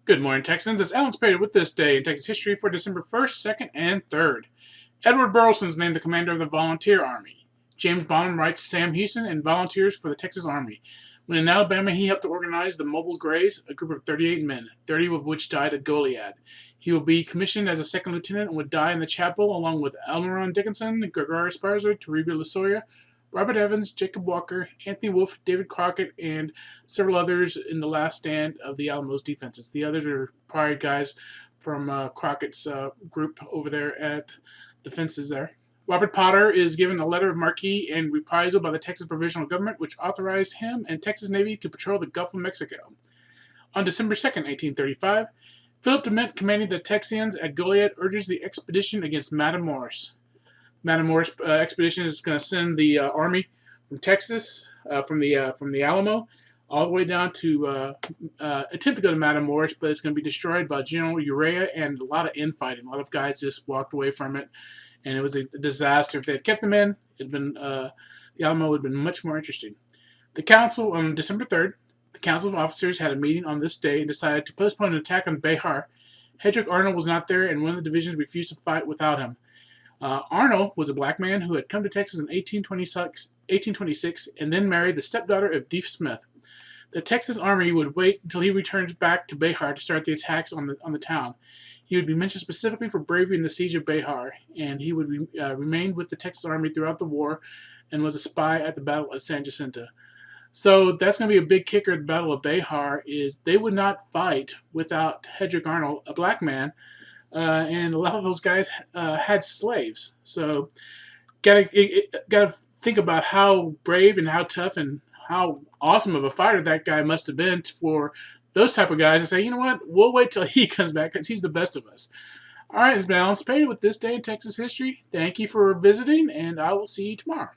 Good morning, Texans. It's Alan Spader with this day in Texas history for December 1st, 2nd, and 3rd. Edward Burleson is named the commander of the Volunteer Army. James Bonham writes Sam Houston and volunteers for the Texas Army. When in Alabama, he helped to organize the Mobile Grays, a group of 38 men, 30 of which died at Goliad. He will be commissioned as a second lieutenant and would die in the chapel along with Almiron Dickinson, Gregory Sparzer, Toribio Lozoya, Robert Evans, Jacob Walker, Anthony Wolfe, David Crockett, and several others in the last stand of the Alamo's defenses. The others are prior guys from Crockett's group over there at the fences there. Robert Potter is given a letter of marque and reprisal by the Texas Provisional Government, which authorized him and Texas Navy to patrol the Gulf of Mexico. On December 2nd, 1835, Philip DeMint, commanding the Texians at Goliad, urges the expedition against Matamoros. Matamoros expedition is going to send the army from Texas, from the Alamo, all the way down to attempt to go to Matamoros, but it's going to be destroyed by General Urea and a lot of infighting. A lot of guys just walked away from it, and it was a disaster. If they had kept them in, the Alamo would have been much more interesting. The council on December 3rd, the council of officers had a meeting on this day and decided to postpone an attack on Bexar. Hendrick Arnold was not there, and one of the divisions refused to fight without him. Arnold was a black man who had come to Texas in 1826 and then married the stepdaughter of Deaf Smith. The Texas Army would wait until he returns back to Bexar to start the attacks on the town. He would be mentioned specifically for bravery in the siege of Bexar, and he would remain with the Texas Army throughout the war and was a spy at the Battle of San Jacinto. So that's going to be a big kicker at the Battle of Bexar is they would not fight without Hendrick Arnold, a black man, and a lot of those guys had slaves. So gotta think about how brave and how tough and how awesome of a fighter that guy must have been for those type of guys to say, you know what, we'll wait till he comes back because he's the best of us. All right, it's been Alan Spader with This Day in Texas History. Thank you for visiting, and I will see you tomorrow.